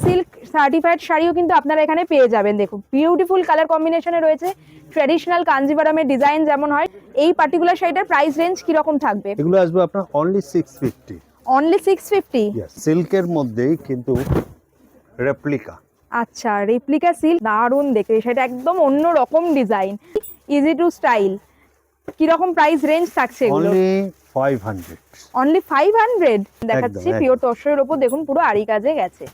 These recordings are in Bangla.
সিল্ক সার্টিফাইড শাড়িও কিন্তু আপনারা এখানে পেয়ে যাবেন। দেখুন বিউটিফুল কালার কম্বিনেশনে রয়েছে, ট্র্যাডিশনাল কাঞ্জিভারমের ডিজাইন যেমন হয়। এই পার্টিকুলার শাড়িটার প্রাইস রেঞ্জ কি রকম থাকবে? এগুলো আসবে আপনার অনলি 650। অনলি 650? সিল্কের মধ্যেই কিন্তু রেপ্লিকা। আচ্ছা, রেপ্লিকা সিল্ক, দারুণ দেখতে, সেটা একদম অন্য রকম ডিজাইন, ইজি টু স্টাইল। কি রকম প্রাইস রেঞ্জ থাকছে এগুলো? অনলি 500। অনলি 500 দেখাচ্ছি। একদম। পিওর তসরের উপর দেখুন পুরো আড়ি কাজে গেছে,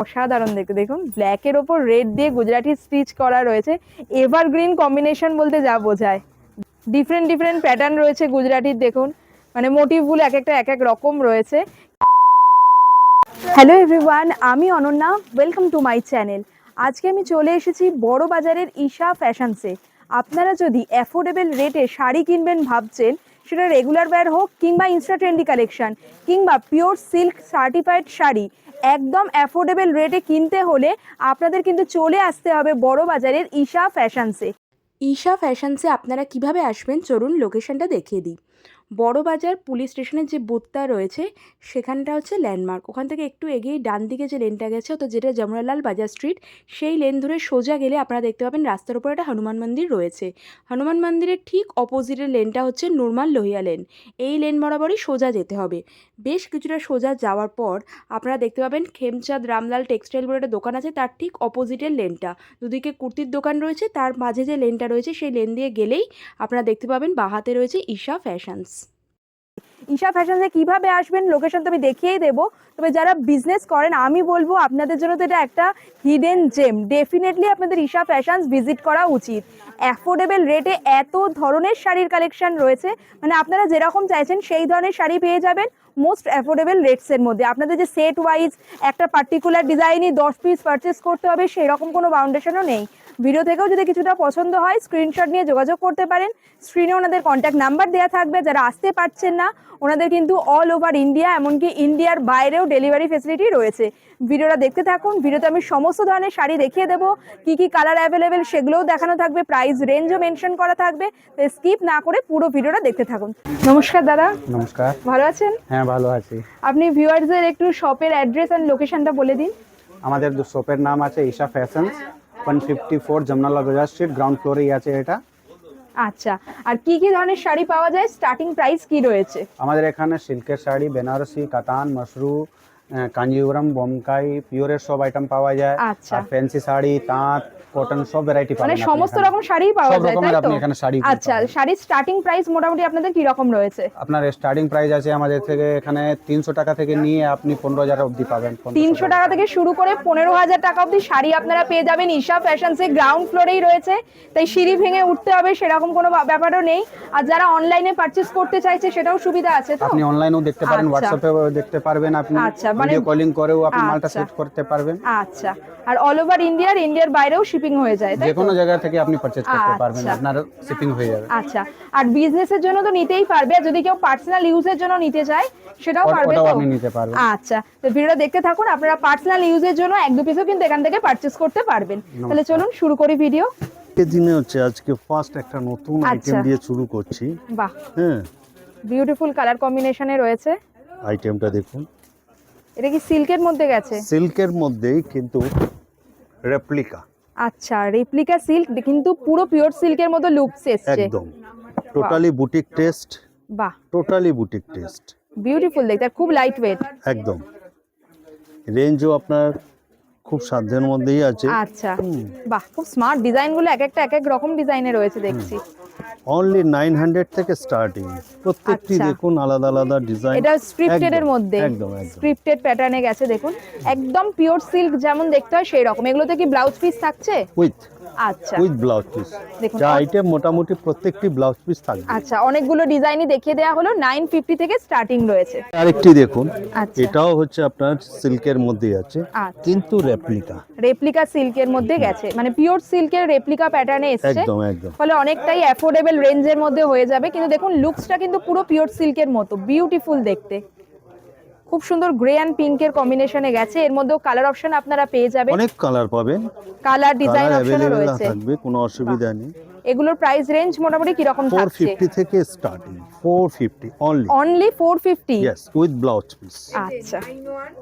অসাধারণ দেখতে। দেখুন ব্ল্যাকের ওপর রেড দিয়ে গুজরাটি স্টিচ করা রয়েছে। এভারগ্রিন কম্বিনেশন বলতে যা বোঝায়। ডিফারেন্ট ডিফারেন্ট প্যাটার্ন রয়েছে গুজরাটির, দেখুন মানে মোটিভগুলো এক একটা এক এক রকম রয়েছে। হ্যালো এভরিওয়ান, আমি Ananya, welcome to my channel. আজকে আমি চলে এসেছি বড় বাজারের ঈশা ফ্যাশনসে। আপনারা যদি অ্যাফোর্ডেবল রেটে শাড়ি কিনবেন ভাবছেন, সেটা রেগুলার ওয়্যার হোক কিংবা ইনস্টা ট্রেন্ডি কালেকশন কিংবা পিওর সিল্ক সার্টিফাইড শাড়ি, একদম অ্যাফোর্ডেবল রেটে কিনতে হলে আপনাদের কিন্তু চলে আসতে হবে বড় বাজারের ঈশা ফ্যাশনসে। ঈশা ফ্যাশনসে আপনারা কিভাবে আসবেন চলুন লোকেশনটা দেখিয়ে দিই। বড়বাজার পুলিশ স্টেশনের যে বুথটা রয়েছে সেখানটা হচ্ছে ল্যান্ডমার্ক। ওখান থেকে একটু এগিয়েই ডান দিকে যে লেনটা গেছে, তো যেটা যমুনালাল বাজার স্ট্রিট, সেই লেন ধরে সোজা গেলে আপনারা দেখতে পাবেন রাস্তার উপর একটা হনুমান মন্দির রয়েছে। হনুমান মন্দিরের ঠিক অপোজিটের লেনটা হচ্ছে নুরমাল লোহিয়া লেন। এই লেন বরাবরই সোজা যেতে হবে। বেশ কিছুটা সোজা যাওয়ার পর আপনারা দেখতে পাবেন খেমচাঁদ রামলাল টেক্সটাইল বলে একটা দোকান আছে, তার ঠিক অপোজিটের লেনটা। দুদিকে কুর্তির দোকান রয়েছে, তার মাঝে যে লেনটা রয়েছে সেই লেন দিয়ে গেলেই আপনারা দেখতে পাবেন বাহাতে রয়েছে ঈশা ফ্যাশনস। ঈশা ফ্যাশনসে কিভাবে আসবেন লোকেশন তো আমি দেখিয়েই দেবো, তবে যারা বিজনেস করেন আমি বলবো আপনাদের জন্য তো এটা একটা হিডেন জেম। ডেফিনেটলি আপনাদের ঈশা ফ্যাশনস ভিজিট করা উচিত। অ্যাফোর্ডেবল রেটে এত ধরনের শাড়ির কালেকশন রয়েছে, মানে আপনারা যেরকম চাইছেন সেই ধরনের শাড়ি পেয়ে যাবেন মোস্ট অ্যাফোর্ডেবল রেটসের মধ্যে। আপনাদের যে সেট ওয়াইজ একটা পার্টিকুলার ডিজাইনই 10 পিস পারচেস করতে হবে সেরকম কোনো বাউন্ডেশনও নেই। ভিডিও থেকেও যদি কিছুটা পছন্দ হয় স্ক্রিনশট নিয়ে যোগাযোগ করতে পারেন। স্ক্রিনে ওনাদের কন্ট্যাক্ট নাম্বার দেওয়া থাকবে। যারা আসতে পারছেন না ওনাদের কিন্তু অল ওভার ইন্ডিয়া, এমনকি ইন্ডিয়ার বাইরেও ডেলিভারি ফেসিলিটি রয়েছে। ভিডিওটা দেখতে থাকুন। ভিডিওতে আমি সমস্ত ধরনের শাড়ি দেখিয়ে দেবো, কি কি কালার অ্যাভেলেবেল সেগুলোও দেখানো থাকবে, প্রাইস রেঞ্জও মেনশন করা থাকবে। তো স্কিপ না করে পুরো ভিডিওটা দেখতে থাকুন। নমস্কার দাদা। নমস্কার। ভালো আছেন? হ্যাঁ, ভালো আছি। আপনি ভিউয়ার্সদের একটু শপের অ্যাড্রেস অ্যান্ড লোকেশনটা বলে দিন। আমাদের শপের নাম আছে ঈশা ফ্যাশনস, 154 যমুনালাল বাজার স্ট্রিট, গ্রাউন্ড ফ্লোরেই আছে এটা। আচ্ছা, আর কি কি ধরনের শাড়ি পাওয়া যায়, স্টার্টিং প্রাইস কি রয়েছে? আমাদের এখানে সিল্কের শাড়ি, বেনারসি, কাতান, মশরু, কাঞ্জিভরম, বোমকাই, পিওরের সব আইটেম পাওয়া যায়। আচ্ছা। আর ফ্যান্সি শাড়ি, তাঁত, কটন সব ভ্যারাইটি পাবেন। মানে সমস্ত রকম শাড়ি পাওয়া সব যায় রকমের তাই তো? আপনি এখানে শাড়ি আচ্ছা, শাড়ির স্টার্টিং প্রাইস মোটামুটি আপনাদের কি রকম রয়েছে? আপনার স্টার্টিং প্রাইস আছে আমাদের থেকে এখানে 300 টাকা থেকে নিয়ে আপনি 15,000 অবধি পাবেন। 300 টাকা থেকে শুরু করে 15,000 টাকা অবধি শাড়ি আপনারা পেয়ে যাবেন। ঈশা ফ্যাশনসে গ্রাউন্ড ফ্লোরেই রয়েছে, তাই সিঁড়ি ভেঙে উঠতে হবে সেরকম কোনো ব্যাপারও নেই। আর যারা অনলাইনে পারচেজ করতে চাইছে সেটাও সুবিধা আছে তো? আপনি অনলাইনেও দেখতে পারেন, আচ্ছা। হোয়াটসঅ্যাপেও দেখতে পারবেন, আপনি আচ্ছা, মানে ভিডিও কলিং করেও আপনি মালটা আচ্ছা। সেট করতে পারবেন। আচ্ছা, আর অল ওভার ইন্ডিয়ার বাইরেও শিপিং হয়ে যায় তাই যে তো? কোনো জায়গা থেকে আপনি পারচেজ করতে পারবেন, আচ্ছা। আপনার শিপিং হয়ে যাবে। আচ্ছা, আর বিজনেসের জন্য তো নিতেই পারবে, আর যদি কেউ পার্সোনাল ইউজের জন্য নিতে চায় সেটাও পারবে ওটাও তো? আপনি নিতে পারবেন। আচ্ছা, তো ভিডিওটা দেখতে থাকুন। আপনারা পার্সোনাল ইউজের জন্য এক দু পিসও কিন্তু এখান থেকে পারচেজ করতে পারবেন। তাহলে চলুন শুরু করি ভিডিও। এই দিনে হচ্ছে আজকে ফার্স্ট একটা নতুন আইটেম আচ্ছা। দিয়ে শুরু করছি। বাহ, হ্যাঁ, বিউটিফুল কালার কম্বিনেশনে রয়েছে। আইটেমটা দেখুন, এটা কি সিল্কের মধ্যে গেছে? সিল্কের মধ্যেই কিন্তু রেপ্লিকা। আচ্ছা, রেপ্লিকা সিল্ক, কিন্তু পুরো পিওর সিল্কের মতো লুকস এসছে। একদম টোটালি বুটিক টেস্ট, বাহ, টোটালি বুটিক টেস্ট। বিউটিফুল দেখতে, আর খুব লাইট ওয়েট। একদম রেঞ্জও আপনার খুব সাধ্যের মধ্যেই আছে। আচ্ছা, বাহ, খুব স্মার্ট ডিজাইনগুলো এক একটা এক এক রকম ডিজাইনে রয়েছে দেখছি। অনলি 900 থেকে স্টার্টিং, প্রত্যেকটি আচ্ছা। দেখুন আলাদা আলাদা ডিজাইন। এটা স্ক্রিপ্টেড এর মধ্যে, একদম একদম স্ক্রিপ্টেড প্যাটার্নে গেছে দেখুন, একদম পিওর সিল্ক যেমন দেখতে হয় সেই রকম। এগুলোতে কি ব্লাউজ পিস থাকছে? উইথ আচ্ছা, ব্লাউজ পিস। দেখুন। যা আইটেম মোটামুটি প্রত্যেকটি ব্লাউজ পিস থাকবে। আচ্ছা, অনেকগুলো ডিজাইনই দেখিয়ে দেওয়া হলো। 950 থেকে স্টার্টিং রয়েছে। আরেকটি দেখুন, আচ্ছা। এটাও হচ্ছে আপনার সিল্কের মধ্যে আছে, আচ্ছা। কিন্তু রেপ্লিকা। রেপ্লিকা সিল্কের মধ্যে গেছে, মানে পিওর সিল্কের রেপ্লিকা প্যাটার্নে এসেছে। একদম একদম ফলে অনেকটাই অ্যাফোর্ডেবল রেঞ্জের মধ্যে হয়ে যাবে। কিন্তু দেখুন লুকসটা কিন্তু পুরো পিওর সিল্কের মতো বিউটিফুল দেখতে। খুব সুন্দর গ্রে অ্যান্ড পিঙ্কের কম্বিনেশনে গেছে। এর মধ্যেও কালার অপশন আপনারা পেয়ে যাবেন, অনেক কালার পাবেন, কালার ডিজাইন কালার অপশনও অ্যাভেলেবেল রয়েছে। থাকবে, কোনো অসুবিধা নেই। এগুলোর প্রাইস রেঞ্জ মোটামুটি কিরকম থাকছে? 450 থেকে starting, 450 only. Only 450? Yes, with blouse piece. আচ্ছা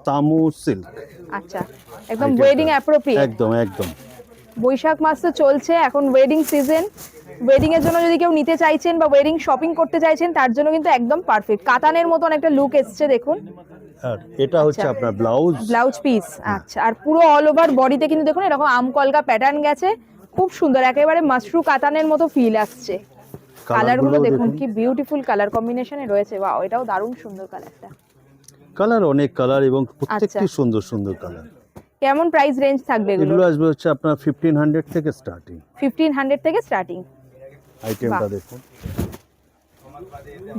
তামু সিল্ক। আচ্ছা, একদম ওয়েডিং অ্যাপ্রোপ্রিয়েট। একদম একদম। বৈশাখ মাস তো চলছে, এখন ওয়েডিং সিজন। ওয়েডিং এর জন্য যদি কেউ নিতে চাইছেন বা ওয়েডিং শপিং করতে চাইছেন তার জন্য কিন্তু একদম পারফেক্ট। কাতানের মতন একটা লুক এসছে দেখুন। আর এটা হচ্ছে আচ্ছা। আপনার ব্লাউজ। Blouse piece. আচ্ছা, আর পুরো অল ওভার বডিতে কিন্তু দেখুন এরকম আমকলকা প্যাটার্ন গেছে, খুব সুন্দর, একেবারে মাশরু কাতানের মতো ফিল আসছে। কালারগুলো দেখুন কি বিউটিফুল কালার কম্বিনেশনে রয়েছে। ওয়াও, এটাও দারুণ সুন্দর কালারটা। কালার অনেক কালার এবং প্রত্যেকটি আচ্ছা। সুন্দর সুন্দর কালার। কেমন প্রাইস রেঞ্জ থাকবে এগুলো? এগুলো আসবে হচ্ছে আপনার 1500 থেকে স্টার্টিং। 1500 থেকে স্টার্টিং। আইটেমটা বাহ। দেখুন,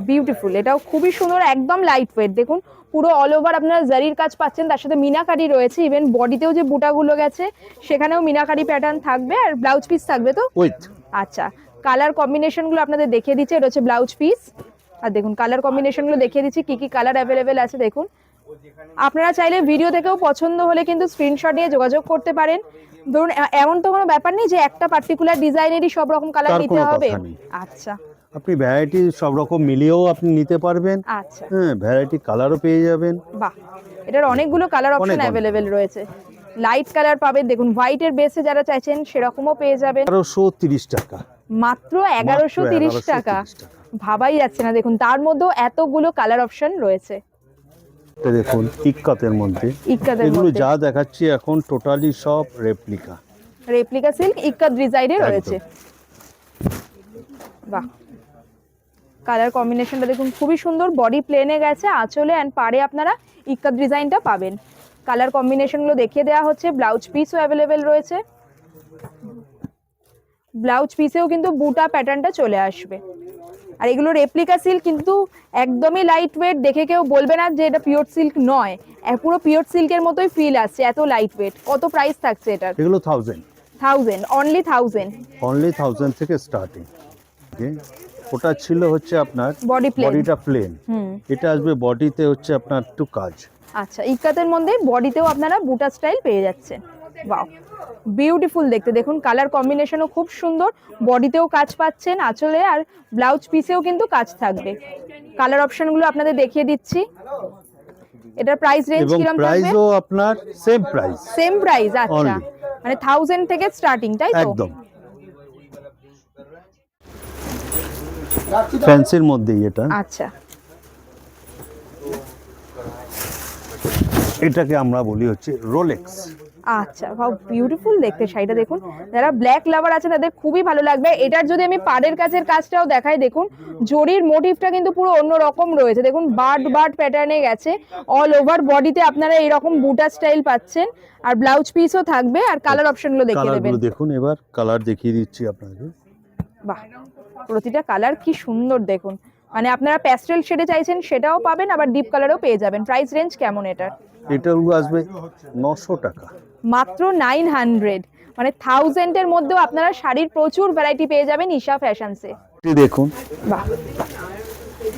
বিউটিফুল, এটাও খুবই সুন্দর, একদম লাইট ওয়েট। দেখুন পুরো অল ওভার আপনারা জারির কাজ পাচ্ছেন, তার সাথে মিনাকারি রয়েছে। ইভেন বডিতেও যে বুটাগুলো গেছে সেখানেও মিনাকারি প্যাটার্ন থাকবে, আর ব্লাউজ পিস থাকবে তো? উইথ। আচ্ছা, কালার কম্বিনেশনগুলো আপনাদের দেখিয়ে দিচ্ছি। এটা হচ্ছে ব্লাউজ পিস, আর দেখুন কালার কম্বিনেশনগুলো দেখিয়ে দিচ্ছি কি কি কালার অ্যাভেলেবেল আছে দেখুন। আপনারা চাইলে ভিডিও থেকেও পছন্দ হলে কিন্তু স্ক্রিনশট নিয়ে যোগাযোগ করতে পারেন। ধরুন এমন তো কোনো ব্যাপার নেই যে একটা পার্টিকুলার ডিজাইনেরই সব রকম কালার তার নিতে কোনো হবে। কথা নেই। আচ্ছা আপনি ভ্যারাইটি সব রকম মিলিয়েও আপনি নিতে পারবেন। আচ্ছা, হ্যাঁ, ভ্যারাইটি কালারও পেয়ে যাবেন। বাহ, এটার অনেকগুলো কালার অপশন অনেক। অ্যাভেলেবেল রয়েছে। লাইট কালার পাবেন, দেখুন হোয়াইটের বেসে যারা চাইছেন সেরকমও পেয়ে যাবেন। 1130 টাকা। মাত্র 1130 টাকা, ভাবাই যাচ্ছে না। দেখুন তার মধ্যেও এতগুলো কালার অপশন রয়েছে। এটা দেখুন ইক্কাতের মধ্যে। ইক্কাতের এগুলো মধ্যে যা দেখাচ্ছি এখন টোটালি সব রেপ্লিকা। রেপ্লিকা সিল্ক ইক্কাত ডিজাইনে একদম। রয়েছে। বাহ, কালার কম্বিনেশনটা দেখুন খুবই সুন্দর। বডি প্লেনে গেছে, আঁচলে অ্যান্ড পাড়ে আপনারা ইক্কাত ডিজাইনটা পাবেন। কালার কম্বিনেশনগুলো দেখিয়ে দেওয়া হচ্ছে। ব্লাউজ পিসও অ্যাভেলেবেল রয়েছে। ব্লাউজ পিসেও কিন্তু বুটা প্যাটার্নটা চলে আসবে। আর এগুলো রেপ্লিকা সিল্ক, কিন্তু একদমই লাইট ওয়েট, দেখে কেউ বলবে না যে এটা পিওর সিল্ক নয়, পুরো পিওর সিল্কের মতোই ফিল আসছে, এত লাইট ওয়েট। কত প্রাইস থাকছে এটার? এগুলো 1000। 1000, অনলি 1000। অনলি 1000 থেকে স্টার্টিং। ওটা ছিল হচ্ছে আপনার বডি প্লেন। বডিটা প্লেন। হুম, এটা আসবে বডিতে হচ্ছে আপনার একটু কাজ। আচ্ছা, ইক্কাতের মধ্যে বডিতেও আপনারা বুটা স্টাইল পেয়ে যাচ্ছেন। ওয়াও, বিউটিফুল দেখতে। দেখুন কালার কম্বিনেশনও খুব সুন্দর, বডিতেও কাজ পাচ্ছেন আঁচলে, আর ব্লাউজ পিসেও কিন্তু কাজ থাকবে। কালার অপশনগুলো আপনাদের দেখিয়ে দিচ্ছি। এটার প্রাইস রেঞ্জ এবং কিরকম থাকবে? প্রাইসও আপনার সেম প্রাইস। Same price? আচ্ছা, Only। মানে 1000 থেকে স্টার্টিং, তাই তো? একদম ফ্যান্সির মধ্যেই এটা। আচ্ছা, এটাকে আমরা বলি হচ্ছে রোলেক্স। আচ্ছা, ভাও বিউটিফুল দেখতে শাড়িটা। দেখুন যারা ব্ল্যাক লাভার আছে তাদের খুবই ভালো লাগবে। এটার যদি আমি পাড়ের কাছের কাজটাও দেখাই, দেখুন জরির মোটিভটা কিন্তু পুরো অন্য রকম রয়েছে। দেখুন বার্ড বার্ড প্যাটার্নে গেছে, অল ওভার বডিতে আপনারা এরকম বুটা স্টাইল পাচ্ছেন, আর ব্লাউজ পিসও থাকবে। আর কালার অপশনগুলো দেখিয়ে দেবেন। কালারগুলো দেখুন, এবার কালার দেখিয়ে দিচ্ছি আপনাকে। বাহ, প্রতিটা কালার কি সুন্দর দেখুন। মানে আপনারা প্যাস্টেল শেডে চাইছেন সেটাও পাবেন, আবার ডিপ কালারও পেয়ে যাবেন। প্রাইস রেঞ্জ কেমন এটার? এটাগুলো আসবে 900 টাকা। মাত্র 900, মানে 1000 এর মধ্যেও আপনারা শাড়ির প্রচুর ভ্যারাইটি পেয়ে যাবেন ঈশা ফ্যাশনসে। এটি দেখুন, বাহ,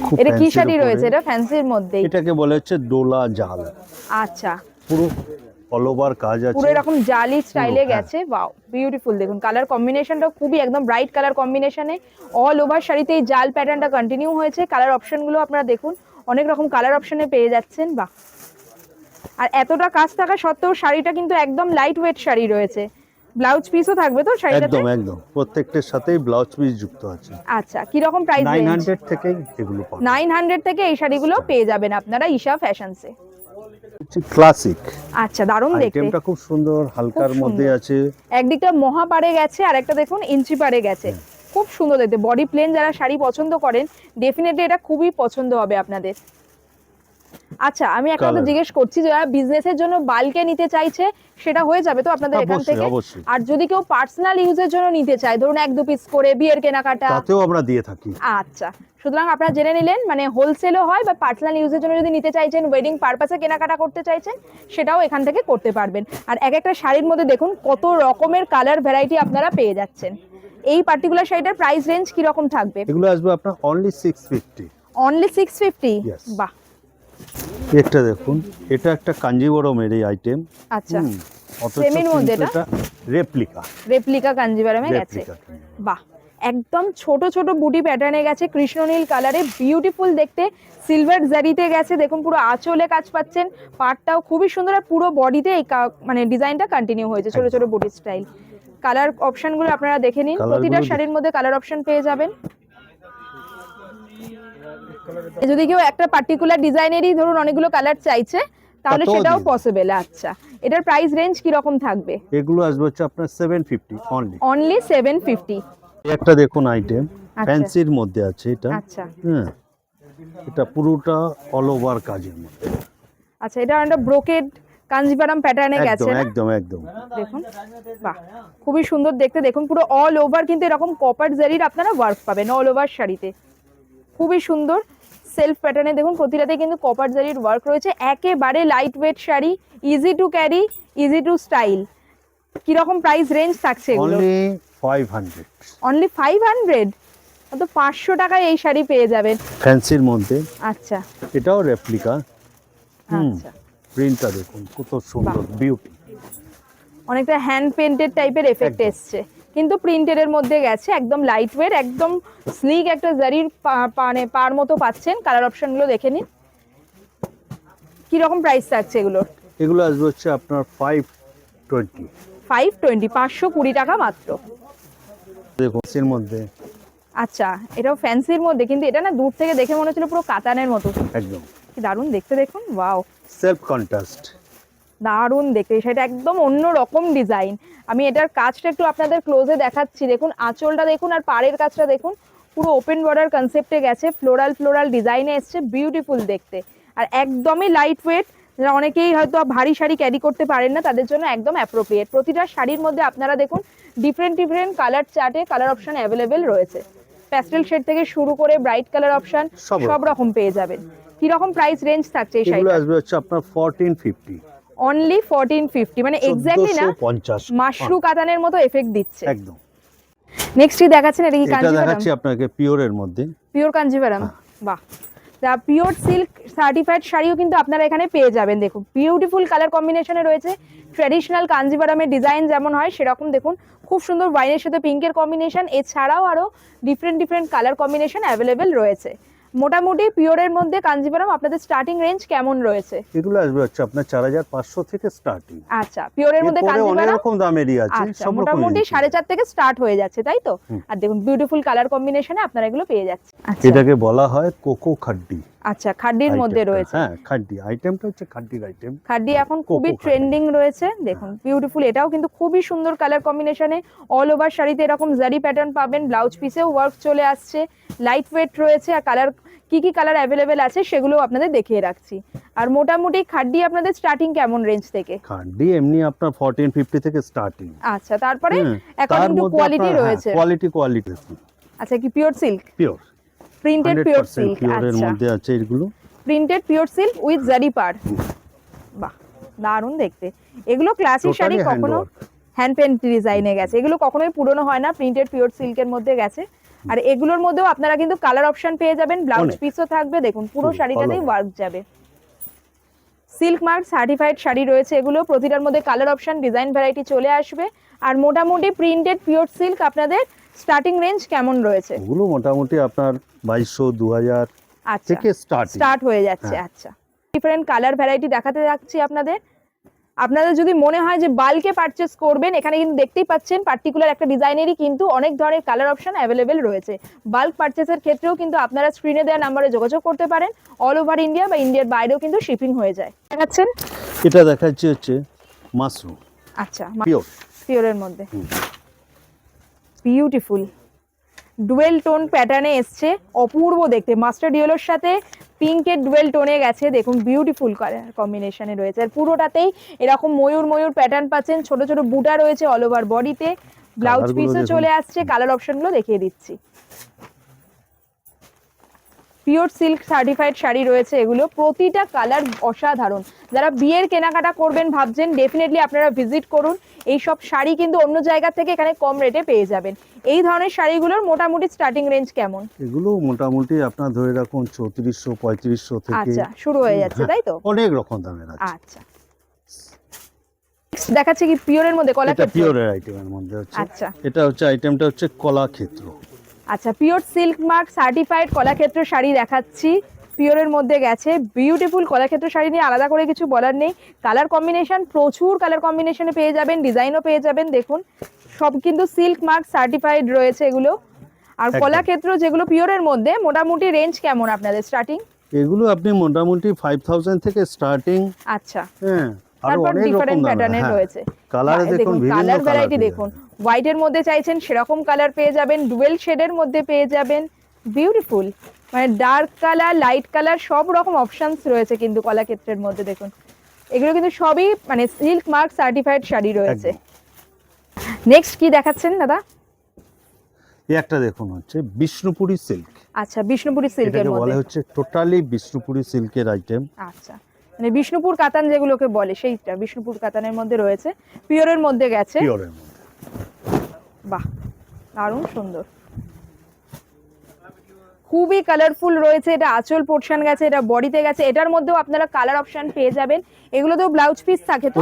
খুব এটা কি fancy শাড়ি উপরে। রয়েছে? এটা ফ্যান্সির মধ্যেই। এটাকে বলে হচ্ছে দোলা জাল। আচ্ছা, পুরো অল ওভার কাজ আছে। পুরো এরকম জালি স্টাইলে হ্যাঁ। গেছে। Wow, beautiful. দেখুন কালার কম্বিনেশনটা খুবই একদম ব্রাইট কালার কম্বিনেশনে অল ওভার শাড়িতে এই জাল প্যাটার্নটা কন্টিনিউ হয়েছে। কালার অপশনগুলো আপনারা দেখুন, অনেক রকম কালার অপশনে পেয়ে যাচ্ছেন। বাহ, আর এতটা কাজ থাকা সত্ত্বেও শাড়িটা কিন্তু একদম লাইট ওয়েট শাড়ি রয়েছে। ব্লাউজ পিসও থাকবে তো শাড়িটাতে? একদম একদম, প্রত্যেকটার সাথেই ব্লাউজ পিস যুক্ত আছে। আচ্ছা, কি রকম প্রাইস রেঞ্জ? 900 থেকেই এগুলো পাবেন। 900 থেকে এই শাড়িগুলো পেয়ে যাবেন আপনারা ঈশা ফ্যাশনসে। ক্লাসিক আচ্ছা, দারুণ দেখতে। আইটেমটা খুব সুন্দর, হালকার সুন্দর। মধ্যে আছে। একদিকটা মহা পাড়ে গেছে, আর একটা দেখুন ইঞ্চি পাড়ে গেছে। খুব সুন্দর দেখতে। বডি প্লেন যারা শাড়ি পছন্দ করেন ডেফিনেটলি এটা খুবই পছন্দ হবে আপনাদের। আচ্ছা, আমি একটা কথা Colour। জিজ্ঞেস করছি, যারা বিজনেসের জন্য বাল্কে নিতে চাইছে সেটা হয়ে যাবে তো আপনাদের এখান অবশ্যই, থেকে? অবশ্যই। আর যদি কেউ পার্সোনাল ইউজের জন্য নিতে চায়, ধরুন 1-2 পিস করে বিয়ের কেনাকাটা? তাতেও আমরা দিয়ে থাকি। আচ্ছা, সুতরাং আপনারা জেনে নিলেন, মানে হোলসেলও হয় বা পার্সোনাল ইউজের জন্য যদি নিতে চাইছেন, ওয়েডিং পারপাসে কেনাকাটা করতে চাইছেন, সেটাও এখান থেকে করতে পারবেন। আর এক একটা শাড়ির মধ্যে দেখুন কত রকমের কালার ভ্যারাইটি আপনারা পেয়ে যাচ্ছেন। এই পার্টিকুলার শাড়িটার প্রাইস রেঞ্জ কি রকম থাকবে? এগুলো আসবে আপনার অনলি 650। অনলি 650? Yes। বাহ, এটা দেখুন, এটা একটা কাঞ্জিবরমের এই আইটেম। আচ্ছা, অথচ Same এর মধ্যে কিন্তু এটা? এটা রেপ্লিকা। রেপ্লিকা কাঞ্জিভারমে গেছে। রেপ্লিকা। বাহ, একদম ছোট ছোট বুটি প্যাটার্নে গেছে, কৃষ্ণনীল কালারে, বিউটিফুল দেখতে, সিলভার জারিতে গেছে। দেখুন পুরো আঁচলে কাজ পাচ্ছেন, পাটটাও খুবই সুন্দর, আর পুরো বডিতে এই মানে ডিজাইনটা কন্টিনিউ হয়েছে ছোট ছোট বুটি স্টাইল। কালার অপশনগুলো আপনারা দেখে নিন, Colour প্রতিটা গুলো শাড়ির মধ্যে কালার অপশন পেয়ে যাবেন। যদি কেউ একটা পার্টিকুলার ডিজাইনেরই ধরুন অনেকগুলো কালার চাইছে, তাহলে তাতেও সেটাও দিন। পসিবল। আচ্ছা, এটার প্রাইস রেঞ্জ কি রকম থাকবে? এগুলো আসবে হচ্ছে আপনার 750 অনলি। অনলি 750। একটা দেখুন আইটেম আচ্ছা। ফ্যান্সির মধ্যে আছে এটা। আচ্ছা হ্যাঁ, এটা পুরোটা অল ওভার কাজের মধ্যে। আচ্ছা, এটা একটা ব্রোকেড কাঞ্জিভারাম প্যাটার্নে একদম গেছে না? একদম একদম। দেখুন, বাহ, খুবই সুন্দর দেখতে। দেখুন পুরো অল ওভার কিন্তু এরকম কপার জারির আপনারা ওয়ার্ক পাবেন অল ওভার শাড়িতে, খুবই সুন্দর সেলফ প্যাটার্নে। দেখুন প্রতিটাতে কিন্তু কপার জারির ওয়ার্ক রয়েছে, একেবারে light weight sari, easy to carry, easy to style. কিরকম প্রাইস রেঞ্জ থাকছে এগুলো? অনলি 500। অনলি 500? তো 500 টাকায় এই শাড়ি পেয়ে যাবেন। ফ্যান্সির মধ্যে আচ্ছা এটাও রেপ্লিকা। আচ্ছা, প্রিন্টটা দেখুন কত সুন্দর, বিউটি। অনেকটা হ্যান্ড পেন্টেড টাইপের এফেক্ট একদম। এসছে, কিন্তু প্রিন্টেডের মধ্যে গেছে, একদম লাইট ওয়েট, একদম স্লিক একটা জারির মানে পার মতো পাচ্ছেন। কালার অপশনগুলো দেখে নিন, কি রকম প্রাইস থাকছে এগুলোর? এগুলো আসবে হচ্ছে আপনার 520। 520, 520 টাকা মাত্র। দেখুন এর মধ্যে আচ্ছা, এটাও ফ্যান্সির মধ্যে, কিন্তু এটা না দূর থেকে দেখে মনে হচ্ছিল পুরো কাতানের মতো। একদম কি দারুণ দেখতে, দেখুন, ওয়াও, সেলফ কন্ট্রাস্ট। দারুণ দেখতে। সেটা একদম অন্য রকম ডিজাইন। আমি এটার কাজটা একটু আপনাদের ক্লোজে দেখাচ্ছি। দেখুন আঁচলটা দেখুন, আর পাড়ের কাজটা দেখুন, পুরো ওপেন বর্ডার কনসেপ্টে গেছে, ফ্লোরাল ফ্লোরাল ডিজাইনে এসছে, বিউটিফুল দেখতে, আর একদমই লাইট ওয়েট। যারা অনেকেই হয়তো ভারী শাড়ি ক্যারি করতে পারেন না, তাদের জন্য একদম অ্যাপ্রোপ্রিয়েট। প্রতিটা শাড়ির মধ্যে আপনারা দেখুন ডিফারেন্ট ডিফারেন্ট কালার চার্টে কালার অপশন অ্যাভেলেবেল রয়েছে। প্যাস্টেল শেড থেকে শুরু করে ব্রাইট কালার অপশন সব সব রকম পেয়ে যাবেন। কি রকম প্রাইস রেঞ্জ থাকছে এই এগুলো শাড়িটা? আসবে হচ্ছে আপনার 1450। অনলি 1450, মানে এক্স্যাক্টলি না 1450 মাশরু কাতানের মতো এফেক্ট দিচ্ছে। একদম। নেক্সট কি দেখাচ্ছেন? এটা কি এটা কাঞ্জিভারাম? দেখাচ্ছি আপনাকে পিওরের মধ্যে। পিওর কাঞ্জিভারাম, বাহ। দা পিওর সিল্ক সার্টিফাইড শাড়িও কিন্তু আপনারা এখানে পেয়ে যাবেন। দেখুন বিউটিফুল কালার কম্বিনেশনে রয়েছে, ট্র্যাডিশনাল কাঞ্জিভারামের ডিজাইন যেমন হয় সেরকম দেখুন, খুব সুন্দর ওয়াইনের সাথে পিঙ্কের কম্বিনেশন, এছাড়াও আরো different different colour combination available রয়েছে। মোটামুটি পিওরের মধ্যে কাঞ্জিভারাম আপনাদের স্টার্টিং রেঞ্জ কেমন রয়েছে? এগুলো আসবে হচ্ছে আপনার 4500 থেকে স্টার্টিং। আচ্ছা, পিওরের মধ্যে অনেক কাঞ্জিভারাম রকম দামেরই আছে, আচ্ছা, সব রকম। মোটামুটি 4.5 থেকে স্টার্ট হয়ে যাচ্ছে, তাই তো? আর দেখুন বিউটিফুল কালার কম্বিনেশনে আপনারা এগুলো পেয়ে যাচ্ছেন। আচ্ছা এটাকে বলা হয় কোকো খাড্ডি। আচ্ছা, খাড্ডির মধ্যে আইটেমটা, রয়েছে। হ্যাঁ খাড্ডি আইটেমটা হচ্ছে খাড্ডির আইটেম। খাড্ডি এখন খুবই কোকো ট্রেন্ডিং রয়েছে। দেখুন বিউটিফুল, এটাও কিন্তু খুবই সুন্দর কালার কম্বিনেশনে। অল ওভার শাড়িতে এরকম জারি প্যাটার্ন পাবেন, ব্লাউজ পিসেও ওয়ার্ক চলে আসছে, লাইট ওয়েট রয়েছে। আর কালার কি কি কালার অ্যাভেলেবেল আছে সেগুলো আপনাদের দেখিয়ে রাখছি। আর মোটামুটি খাড্ডি আপনাদের স্টার্টিং কেমন রেঞ্জ থেকে? খাড্ডি এমনি আপনার 1450 থেকে স্টার্টিং। আচ্ছা, তারপরে অ্যাকর্ডিং টু কোয়ালিটি রয়েছে। কোয়ালিটি আচ্ছা, কি pure silk? Pure, printed pure silk. পিওরের আচ্ছা, মধ্যে আছে এগুলো। প্রিন্টেড পিওর সিল্ক উইথ জারি পাড়, বাহ দারুণ দেখতে। এগুলো ক্লাসিক শাড়ি, Totally কখনো handwork। হ্যান্ড পেন্ট ডিজাইনে গেছে, এগুলো কখনোই পুরনো হয় না, প্রিন্টেড পিওর সিল্কের মধ্যে গেছে। আর এগুলোর মধ্যেও আপনারা কিন্তু কালার অপশন পেয়ে যাবেন, ব্লাউজ অনেক। পিসও থাকবে। দেখুন পুরো শাড়িটাতেই ভালো। ওয়ার্ক যাবে, সিল্ক মার্ক সার্টিফাইড শাড়ি রয়েছে এগুলো। প্রতিটার মধ্যে কালার অপশন ডিজাইন ভ্যারাইটি চলে আসবে। আর মোটামুটি প্রিন্টেড পিওর সিল্ক আপনাদের স্টার্টিং রেঞ্জ কেমন রয়েছে? ওগুলো মোটামুটি আপনার 2200 2000 আচ্ছা, থেকে স্টার্ট হয়ে যাচ্ছে। হ্যাঁ। আচ্ছা, ডিফারেন্ট কালার ভ্যারাইটি দেখাতে যাচ্ছি আপনাদের। আপনাদের যদি মনে হয় যে বাল্কে পারচেস করবেন, এখানে কিন্তু দেখতেই পাচ্ছেন পার্টিকুলার একটা ডিজাইনেরই কিন্তু অনেক ধরনের কালার অপশন অ্যাভেলেবেল রয়েছে। বাল্ক পারচেসের ক্ষেত্রেও কিন্তু আপনারা স্ক্রিনে দেওয়া নাম্বারে যোগাযোগ করতে পারেন। অল ওভার ইন্ডিয়া বা ইন্ডিয়ার বাইরেও কিন্তু শিপিং হয়ে যায়। দেখাচ্ছেন, এটা দেখাচ্ছি হচ্ছে মাশরুম আচ্ছা পিওর। পিওরের মধ্যে বিউটিফুল ডুয়েল টোন প্যাটার্নে এসছে, অপূর্ব দেখতে। মাস্টার্ড ইয়েলোর সাথে পিঙ্কের ডুয়েল টোনে গেছে, দেখুন বিউটিফুল কালার কম্বিনেশনে রয়েছে। আর পুরোটাতেই এরকম ময়ূর ময়ূর প্যাটার্ন পাচ্ছেন, ছোট ছোট বুটা রয়েছে অল ওভার বডিতে, ব্লাউজ কালারগুলো পিসও দেখুন। চলে আসছে। কালার অপশনগুলো দেখিয়ে দিচ্ছি। পিওর সিল্ক সার্টিফাইড শাড়ি রয়েছে এগুলো, প্রতিটা কালার অসাধারণ। যারা বিয়ের কেনাকাটা করবেন ভাবছেন, ডেফিনেটলি আপনারা ভিজিট করুন। এই সব শাড়ি কিন্তু অন্য জায়গা থেকে এখানে কম রেটে পেয়ে যাবেন। এই ধরনের শাড়িগুলোর মোটামুটি স্টার্টিং রেঞ্জ কেমন? এগুলো মোটামুটি আপনার ধরে রাখুন 3400 3500 থেকে আচ্ছা, শুরু হয়ে যাচ্ছে, তাই তো? অনেক রকম দামের আছে। আচ্ছা, দেখাচ্ছে কি পিওরের মধ্যে কলা এটা ক্ষেত্র? পিওরের আইটেমের মধ্যে হচ্ছে। আচ্ছা, এটা হচ্ছে আইটেমটা হচ্ছে কলা ক্ষেত্র। আচ্ছা, pure silk mark certified Kalakshetra sari দেখাচ্ছি, পিওরের মধ্যে গেছে। বিউটিফুল কলাক্ষেত্র শাড়ি নিয়ে আলাদা করে কিছু বলার নেই। কালার কম্বিনেশন প্রচুর কালার কম্বিনেশনে পেয়ে যাবেন, ডিজাইনও পেয়ে যাবেন। দেখুন সব কিন্তু সিল্ক মার্ক সার্টিফাইড রয়েছে এগুলো। আর একদম। কলাক্ষেত্র যেগুলো পিওরের মধ্যে মোটামুটি রেঞ্জ কেমন আপনাদের স্টার্টিং? এগুলো আপনি মোটামুটি 5000 থেকে স্টার্টিং। আচ্ছা, হ্যাঁ, আর তারপর অনেক রকম ডিফারেন্ট দামের। প্যাটার্নের হ্যাঁ, রয়েছে। কালারে দেখুন বিভিন্ন কালার ভ্যারাইটি পেয়ে দেখুন, হোয়াইটের মধ্যে চাইছেন সেরকম কালার পেয়ে যাবেন, ডুয়েল শেডের মধ্যে পেয়ে যাবেন। বিউটিফুল, মানে ডার্ক কালার, লাইট কালার, সব রকম অপশনস রয়েছে কিন্তু কলাক্ষেত্রের মধ্যে। দেখুন এগুলো কিন্তু সবই মানে সিল্ক মার্ক সার্টিফাইড শাড়ি রয়েছে। নেক্সট কি দেখাচ্ছেন দাদা? এই একটা দেখুন হচ্ছে বিষ্ণুপুরি সিল্ক। আচ্ছা, বিষ্ণুপুরি সিল্কের এটাকে বলে মধ্যে। হচ্ছে টোটালি বিষ্ণুপুরি সিল্কের আইটেম। আচ্ছা, মানে বিষ্ণুপুর কাতান যেগুলোকে বলে সেইটা বিষ্ণুপুর কাতানের মধ্যে রয়েছে, পিওরের মধ্যে গেছে। পিওরের মধ্যে। বাহ, দারুণ সুন্দর, খুবই কালারফুল রয়েছে। এটা আঁচল পোর্শন গেছে, এটা বডিতে গেছে। এটার মধ্যেও আপনারা কালার অপশন পেয়ে যাবেন। এগুলোতেও ব্লাউজ পিস থাকে তো?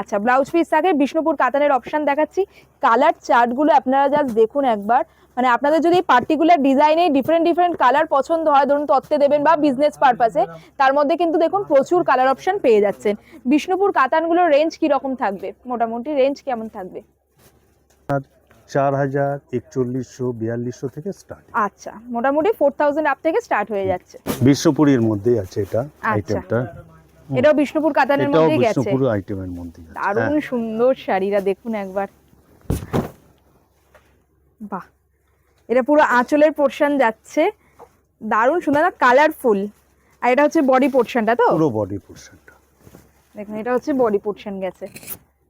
আচ্ছা, ব্লাউজ পিস থাকে। বিষ্ণুপুর কাতানের অপশন দেখাচ্ছি। কালার চার্টগুলো আপনারা জাস্ট দেখুন একবার। মানে আপনাদের যদি পার্টিকুলার ডিজাইনে ডিফারেন্ট কালার পছন্দ হয়, ধরুন তত্ত্বে দেবেন বা বিজনেস পারপাসে, তার মধ্যে কিন্তু দেখুন প্রচুর কালার অপশন পেয়ে যাচ্ছেন। বিষ্ণুপুর কাতানগুলোর রেঞ্জ কি রকম থাকবে? মোটামুটি রেঞ্জ কেমন থাকবে? 4000, 4100, 4200 থেকে স্টার্ট। আচ্ছা, মোটামুটি 4000 আপ থেকে স্টার্ট হয়ে যাচ্ছে। বিষ্ণুপুরির মধ্যেই আছে এটা আইটেমটা। এটাও বিষ্ণুপুর কাতানের এটাও মধ্যেই গেছে। বিষ্ণুপুর আইটেমের মধ্যেই আছে। দারুণ সুন্দর শাড়িরা দেখুন একবার। বাহ, এটা পুরো আঁচলের পোর্শন যাচ্ছে, দারুণ সুন্দর না, কালারফুল। আর এটা হচ্ছে বডি পোর্শনটা তো? পুরো বডি পোরশনটা দেখুন এটা হচ্ছে বডি পোর্শন গেছে,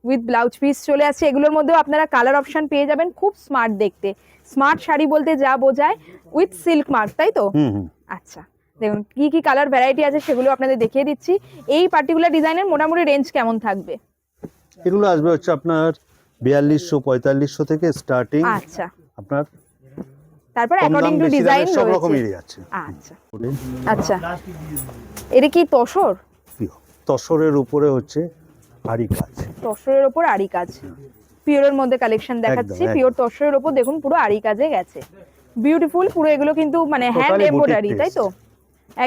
উইথ ব্লাউজ পিস চলে আসছে। এগুলোর মধ্যেও আপনারা কালার অপশন পেয়ে যাবেন। খুব স্মার্ট দেখতে। স্মার্ট শাড়ি বলতে যা বোঝায়, উইথ সিল্ক মার্ক, তাই তো? আচ্ছা, দেখুন কি কি কালার ভ্যারাইটি আছে সেগুলো আপনাদের দেখিয়ে দিচ্ছি। এই পার্টিকুলার ডিজাইনের মোটামুটি রেঞ্জ কেমন থাকবে? এগুলো আসবে হচ্ছে আপনার 4200, 4500 থেকে স্টার্টিং। আচ্ছা, আপনার তারপর কম দাম অ্যাকর্ডিং টু বেশি ডিজাইন দামের সব রয়েছে। রকমেরই আছে। আচ্ছা আচ্ছা, এটা কি তসর? তসরের উপরে হচ্ছে আরি কাজ। তসরের উপর আরি কাজ, পিওরের মধ্যে কালেকশন দেখাচ্ছি। একদম। পিওর তসরের উপর দেখুন পুরো আরি কাজে গেছে। বিউটিফুল পুরো। এগুলো কিন্তু মানে হ্যান্ড Totally এমব্রয়ডারি, boutique তাই তো?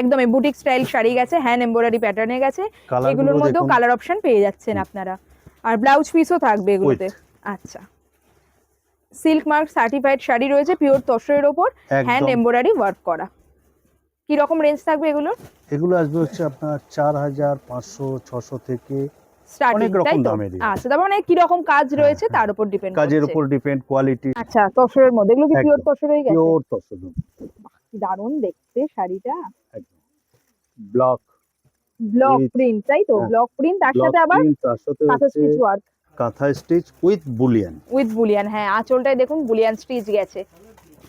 একদমই বুটিক স্টাইল শাড়ি গেছে, হ্যান্ড এমব্রয়ডারি প্যাটার্নে গেছে। Colour এগুলোর গুলো মধ্যেও দেখুন। কালার অপশন পেয়ে যাচ্ছেন আপনারা। আর ব্লাউজ পিসও থাকবে এগুলোতে। আচ্ছা, সিল্ক মার্ক সার্টিফাইড শাড়ি রয়েছে পিওর তসরের উপর, হ্যান্ড একদম। এমব্রয়ডারি ওয়ার্ক করা। কি রকম রেঞ্জ থাকবে এগুলোর? এগুলো আসবে হচ্ছে আপনার 4500, 600 থেকে স্টার্টিং, অনেক রকম তাই তো? দামেরই। আচ্ছা, তার মানে কি রকম কাজ রয়েছে তার উপর ডিপেন্ড করছে। কাজের উপর ডিপেন্ড, কোয়ালিটি। আচ্ছা, তসরের মধ্যে এগুলো কি একদম। পিওর তসরেই গেছে? পিওর তসর। কি দারুণ দেখতে শাড়িটা। একদম ব্লক ব্লক With- প্রিন্ট, তাই তো? হ্যাঁ। ব্লক প্রিন্ট, তার ব্লক সাথে আবার প্রিন্ট, তার সাথে কাঁথা হচ্ছে স্টিচ ওয়ার্ক কাঁথা stitch with Boolean. With Boolean. হ্যাঁ, আঁচলটায় দেখুন বুলিয়ান স্টিচ গেছে।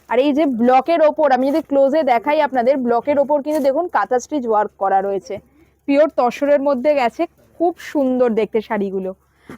আর এই যে ব্লকের ওপর আমি যদি ক্লোজে দেখাই আপনাদের, ব্লকের ওপর কিন্তু দেখুন কাঁথা স্টিচ ওয়ার্ক করা রয়েছে। পিওর তসরের মধ্যে গেছে, খুব সুন্দর দেখতে শাড়িগুলো।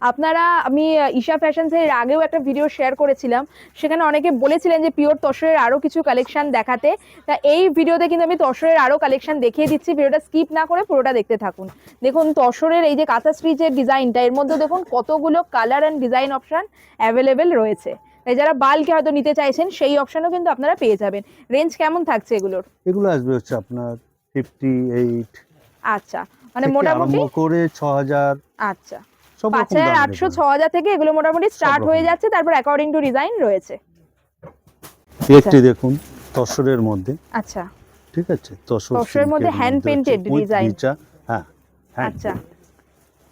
আপনারা, আমি ঈশা ফ্যাশনসের আগেও একটা ভিডিও শেয়ার করেছিলাম, সেখানে অনেকে বলেছিলেন যে পিওর তসরের আরও কিছু কালেকশন দেখাতে। তা এই ভিডিওতে কিন্তু আমি তসরের আরও কালেকশন দেখিয়ে দিচ্ছি। ভিডিওটা স্কিপ না করে পুরোটা দেখতে থাকুন। দেখুন তসরের এই যে কাঁথা স্টিচের ডিজাইনটা, এর মধ্যে দেখুন কতগুলো colour and design option available রয়েছে। তাই যারা বাল্কে হয়তো নিতে চাইছেন সেই অপশনও কিন্তু আপনারা পেয়ে যাবেন। রেঞ্জ কেমন থাকছে এগুলোর? এগুলো আসবে হচ্ছে আপনার 58 আচ্ছা, মানে থেকে মোটামুটি আরম্ভ করে 6000। আচ্ছা, সব রকম 5800, 6000 থেকে এগুলো মোটামুটি স্টার্ট রকম। হয়ে যাচ্ছে। তারপর অ্যাকর্ডিং টু ডিজাইন রয়েছে। একটি দেখুন তসরের মধ্যে, আচ্ছা, ঠিক আছে? তসরের তসরের মধ্যে hand painted design। হ্যাঁ, আচ্ছা,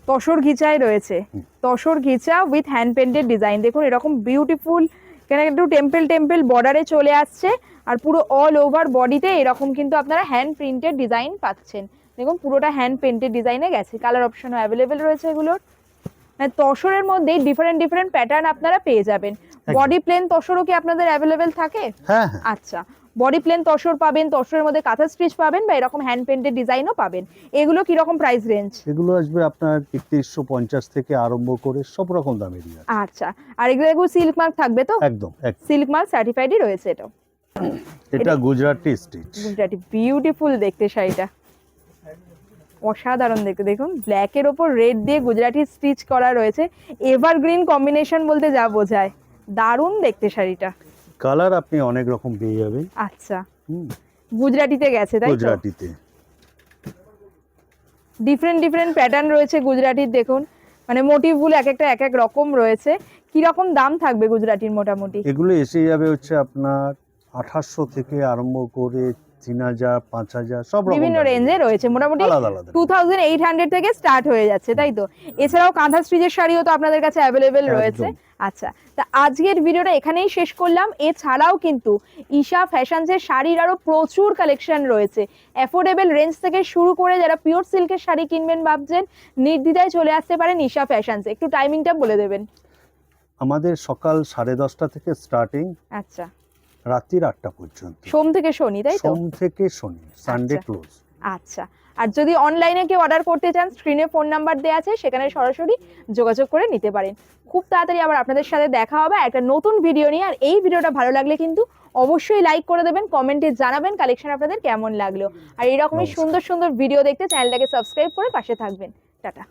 তসর ঘিচায় রয়েছে। Tussar ghicha with hand painted design. দেখুন এরকম বিউটিফুল, এখানে একটু টেম্পল বর্ডারে চলে আসছে। আর পুরো অল ওভার বডিতে এরকম কিন্তু আপনারা হ্যান্ড প্রিন্টেড ডিজাইন পাচ্ছেন। দেখুন পুরোটা হ্যান্ড পেন্টেড ডিজাইনে গেছে। কালার অপশনও অ্যাভেলেবেল রয়েছে এগুলোর। মানে তসরের মধ্যে ডিফারেন্ট প্যাটার্ন আপনারা পেয়ে যাবেন। বডি প্লেন তসরও কি আপনাদের অ্যাভেলেবেল থাকে? হ্যাঁ। আচ্ছা, বডি প্লেন তসর পাবেন, তসরের মধ্যে কাঁথা স্টিচ পাবেন, বা এরকম হ্যান্ড পেন্টেড ডিজাইনও পাবেন। এগুলো কি রকম প্রাইস রেঞ্জ? এগুলো আসবে আপনার 3150 থেকে আরম্ভ করে সব রকম দামেরই আছে। আচ্ছা, আর এগুলো সিল্ক মার্ক থাকবে তো? একদম। সিল্ক মার্ক সার্টিফাইডই রয়েছে এটাও। এটা গুজরাটি স্টিচ। গুজরাটি, বিউটিফুল দেখতে শাড়িটা, অসাধারণ দেখতে। দেখুন ব্ল্যাকের ওপর রেড দিয়ে গুজরাটি স্টিচ করা রয়েছে। এভারগ্রিন কম্বিনেশন বলতে যা বোঝায়, দারুণ দেখতে শাড়িটা। কালার আপনি অনেক রকম পেয়ে যাবেন। আচ্ছা, হুম, গুজরাটিতে গেছে তাই তো? গুজরাটিতে। ডিফারেন্ট ডিফারেন্ট প্যাটার্ন রয়েছে গুজরাটির, দেখুন মানে মোটিভগুলো এক একটা এক এক রকম রয়েছে। কি রকম দাম থাকবে গুজরাটির মোটামুটি? এগুলো এসে যাবে হচ্ছে আপনার 2800 থেকে আরম্ভ করে 3000, 5000 সব রকম বিভিন্ন দামের রেঞ্জে রয়েছে, মোটামুটি আলাদা আলাদা। 2800 থেকে স্টার্ট হয়ে যাচ্ছে তাই তো? এছাড়াও কাঁথা স্টিচের শাড়িও তো আপনাদের কাছে অ্যাভেলেবেল একদম। রয়েছে। আচ্ছা, তা আজকের ভিডিওটা এখানেই শেষ করলাম। এছাড়াও কিন্তু ঈশা ফ্যাশনসের শাড়ির আরো প্রচুর কালেকশন রয়েছে। অ্যাফোর্ডেবল রেঞ্জ থেকে শুরু করে যারা পিওর সিল্কের শাড়ি কিনবেন ভাবছেন, নির্দ্বিধায় চলে আসতে পারেন ঈশা ফ্যাশনসে। একটু টাইমিংটা বলে দেবেন। আমাদের সকাল 10:30 থেকে স্টার্টিং, আচ্ছা, রাত্রির 8টা পর্যন্ত। সোম থেকে শনি তাই তো? সোম থেকে শনি, সানডে আচ্ছা। ক্লোজ। আচ্ছা, আর যদি অনলাইনে কেউ অর্ডার করতে চান, স্ক্রিনে ফোন নাম্বার দেওয়া আছে, সেখানে সরাসরি যোগাযোগ করে নিতে পারেন। খুব তাড়াতাড়ি আবার আপনাদের সাথে দেখা হবে একটা নতুন ভিডিও নিয়ে। আর এই ভিডিওটা ভালো লাগলে কিন্তু অবশ্যই লাইক করে দেবেন, কমেন্টে জানাবেন কালেকশন আপনাদের কেমন লাগলো। আর এইরকমই নমস্কার। সুন্দর সুন্দর ভিডিও দেখতে চ্যানেলটাকে সাবস্ক্রাইব করে পাশে থাকবেন। টাটা।